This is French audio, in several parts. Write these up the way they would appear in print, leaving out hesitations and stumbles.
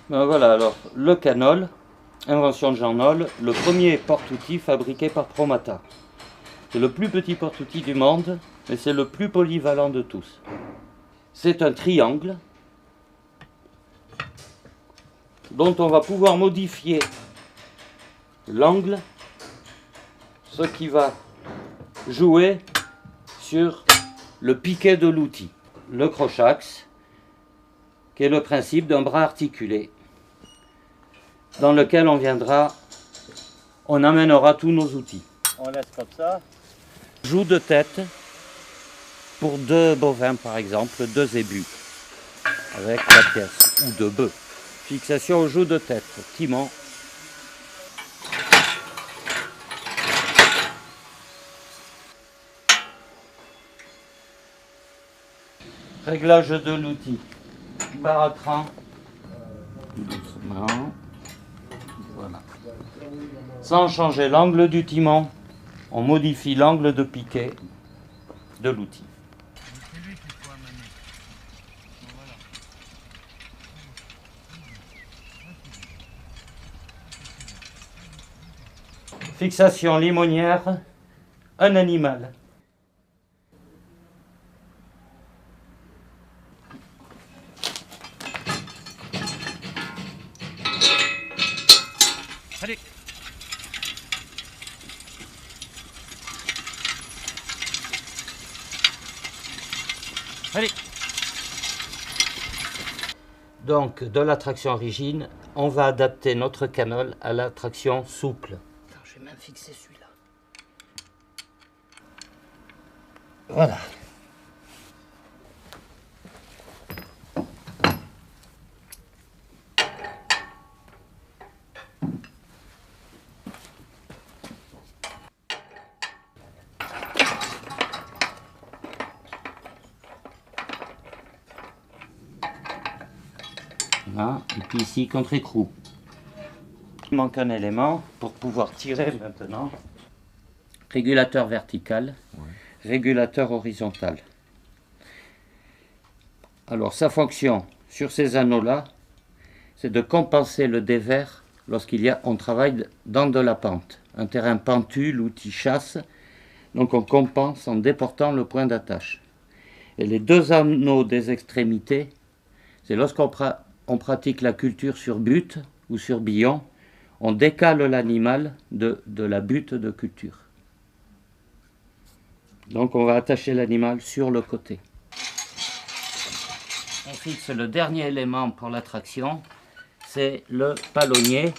Ben voilà, alors, le canol, invention de Jean Noll, le premier porte-outil fabriqué par Promata. C'est le plus petit porte-outil du monde, mais c'est le plus polyvalent de tous. C'est un triangle dont on va pouvoir modifier l'angle, ce qui va jouer sur le piquet de l'outil. Le crochaxe, qui est le principe d'un bras articulé, dans lequel on amènera tous nos outils. On laisse comme ça. Joue de tête pour 2 bovins par exemple, 2 zébus avec la pièce, ou 2 bœufs. Fixation au joue de tête, timon. Réglage de l'outil. Barre à cran. Doucement. Voilà. Sans changer l'angle du timon, on modifie l'angle de piquet de l'outil. Fixation limonière, un animal. Allez. Allez. Donc, de la traction rigide, on va adapter notre canol à la traction souple. Attends, je vais même fixer celui-là. Voilà. Voilà. Et puis ici, contre-écrou. Il manque un élément pour pouvoir tirer maintenant. Régulateur vertical, régulateur horizontal. Alors sa fonction sur ces anneaux-là, c'est de compenser le dévers on travaille dans de la pente. Un terrain pentu, l'outil chasse, donc on compense en déportant le point d'attache. Et les 2 anneaux des extrémités, c'est lorsqu'on pratique la culture sur butte ou sur billon, on décale l'animal de la butte de culture. Donc on va attacher l'animal sur le côté. On fixe le dernier élément pour la traction, c'est le palonnier,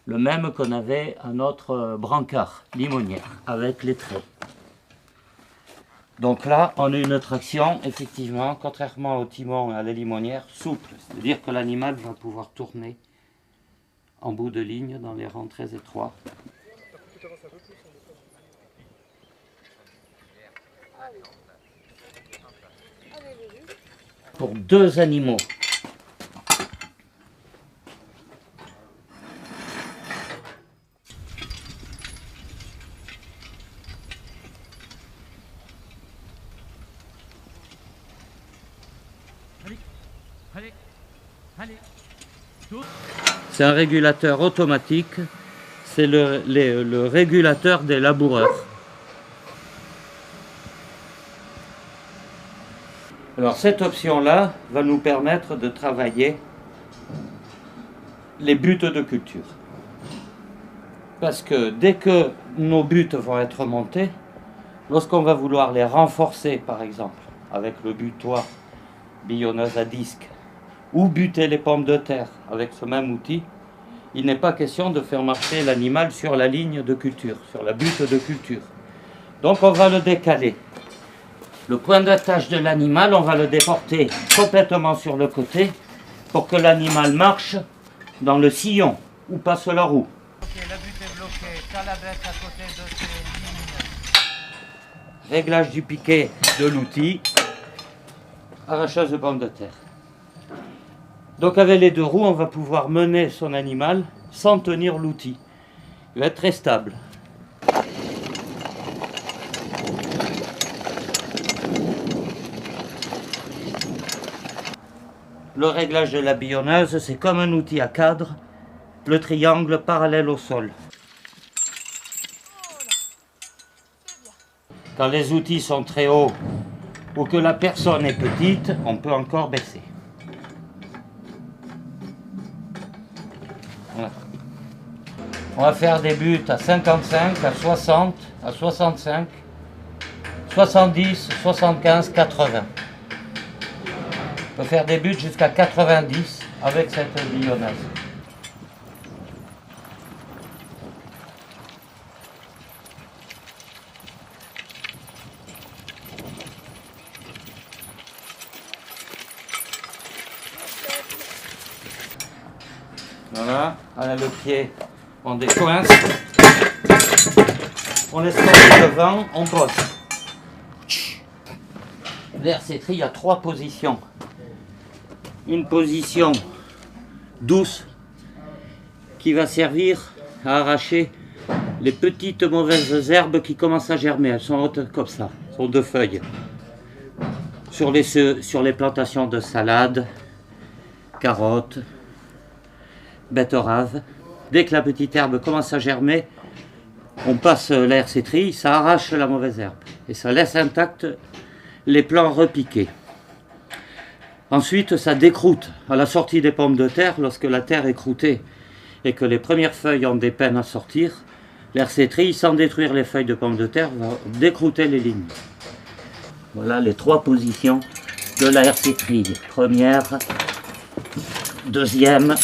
le même qu'on avait à notre brancard limonière, avec les traits. Donc là, on a une traction, effectivement, contrairement au timon et à la limonière, souple. C'est-à-dire que l'animal va pouvoir tourner en bout de ligne dans les rangs très étroits. Pour 2 animaux. C'est un régulateur automatique, c'est le régulateur des laboureurs. Alors cette option-là va nous permettre de travailler les buttes de culture. Parce que dès que nos buttes vont être montées, lorsqu'on va vouloir les renforcer par exemple, avec le butoir billonneuse à disque, ou buter les pommes de terre avec ce même outil, il n'est pas question de faire marcher l'animal sur la ligne de culture, sur la butte de culture. Donc on va le décaler. Le point d'attache de l'animal, on va le déporter complètement sur le côté pour que l'animal marche dans le sillon où passe la roue. Okay, la butte est bloquée, t'as la bête à côté de tes lignes. Réglage du piquet de l'outil, arrachage de pommes de terre. Donc avec les 2 roues, on va pouvoir mener son animal sans tenir l'outil. Il va être très stable. le réglage de la bitonneuse, c'est comme un outil à cadre, le triangle parallèle au sol. Quand les outils sont très hauts ou que la personne est petite, on peut encore baisser. Voilà. On va faire des buts à 55, à 60, à 65, 70, 75, 80. On peut faire des buts jusqu'à 90 avec cette bitonneuse. Voilà, on a le pied, on décoince, on laisse tomber le vent, on pose. l'RC-Tri, il y a 3 positions. Une position douce qui va servir à arracher les petites mauvaises herbes qui commencent à germer. Elles sont hautes comme ça, elles sont 2 feuilles. Sur les plantations de salade, carottes, betteraves, dès que la petite herbe commence à germer, on passe la RC-Tri, ça arrache la mauvaise herbe et ça laisse intact les plants repiqués. Ensuite, ça décroute. À la sortie des pommes de terre, lorsque la terre est croûtée et que les premières feuilles ont des peines à sortir, l'RC-Tri, sans détruire les feuilles de pommes de terre, va décrouter les lignes. Voilà les 3 positions de la RC-Tri. Première, deuxième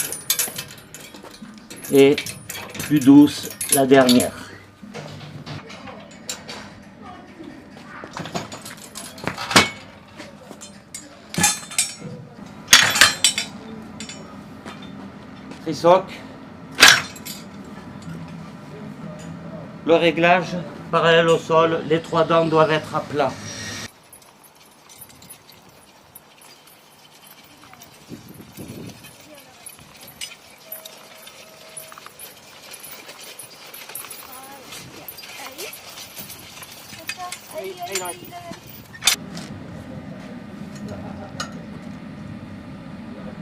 et plus douce, la dernière. Trissoc. Le réglage parallèle au sol, les 3 dents doivent être à plat.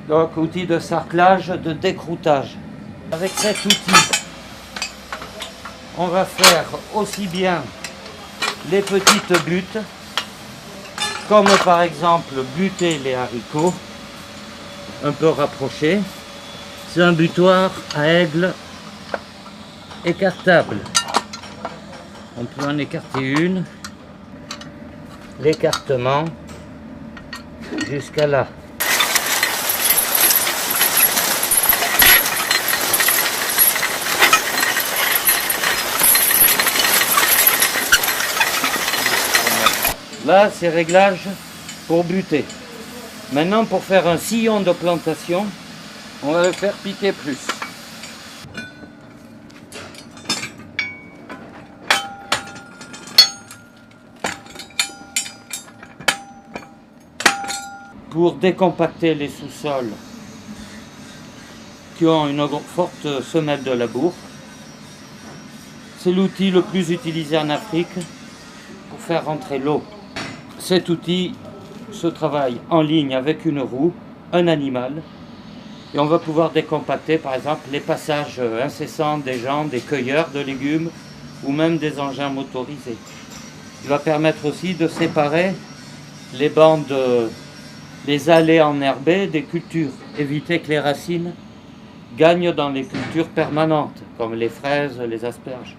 Donc, outil de sarclage, de décroutage. Avec cet outil, on va faire aussi bien les petites buttes, comme par exemple buter les haricots, un peu rapprochés. C'est un butoir à aigle écartable. On peut en écarter une, l'écartement jusqu'à là. Là, c'est réglage pour buter. Maintenant, pour faire un sillon de plantation, on va le faire piquer plus. Pour décompacter les sous-sols qui ont une forte semelle de labour, c'est l'outil le plus utilisé en Afrique pour faire rentrer l'eau. Cet outil se travaille en ligne avec une roue, un animal, et on va pouvoir décompacter par exemple les passages incessants des gens, des cueilleurs de légumes ou même des engins motorisés. Il va permettre aussi de séparer les bandes, les allées enherbées des cultures, éviter que les racines gagnent dans les cultures permanentes comme les fraises, les asperges.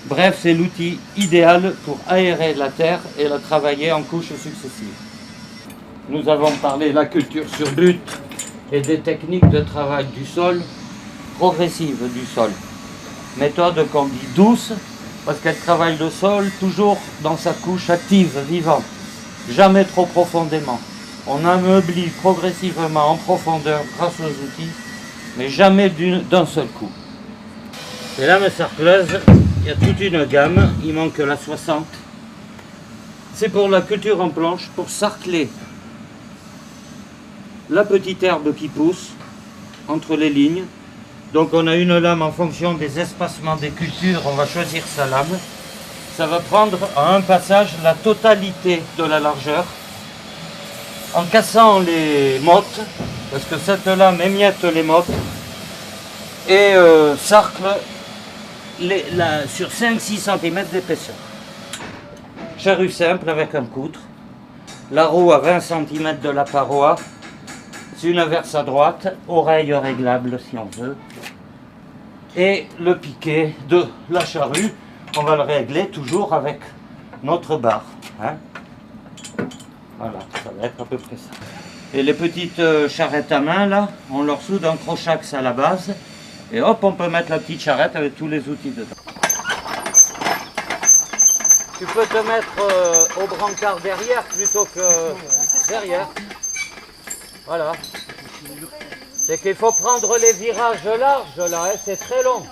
Bref, c'est l'outil idéal pour aérer la terre et la travailler en couches successives. Nous avons parlé de la culture sur butte et des techniques de travail du sol, progressives du sol. Méthode qu'on dit douce, parce qu'elle travaille le sol toujours dans sa couche active, vivante, jamais trop profondément. On ameublit progressivement en profondeur grâce aux outils, mais jamais d'un seul coup. Et là, mes sarcleuses, il y a toute une gamme, il manque la 60. C'est pour la culture en planche, pour sarcler la petite herbe qui pousse entre les lignes. Donc on a une lame en fonction des espacements des cultures, on va choisir sa lame. Ça va prendre à un passage la totalité de la largeur. En cassant les mottes, Parce que cette lame émiette les mottes et sarcle sur 5-6 cm d'épaisseur. Charrue simple avec un poutre. La roue à 20 cm de la paroi. Une verse à droite, oreille réglable si on veut. Et le piquet de la charrue, on va le régler toujours avec notre barre. Hein. Voilà, ça va être à peu près ça. Et les petites charrettes à main, là, on leur soude un crochax à la base. Et hop, on peut mettre la petite charrette avec tous les outils dedans. Tu peux te mettre au brancard derrière plutôt que derrière. Voilà. C'est qu'il faut prendre les virages larges là, hein, c'est très long.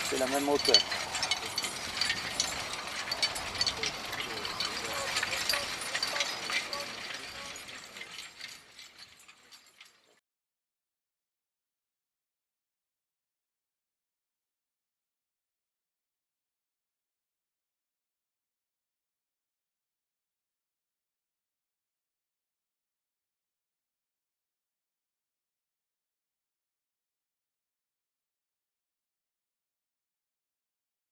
C'est la même hauteur.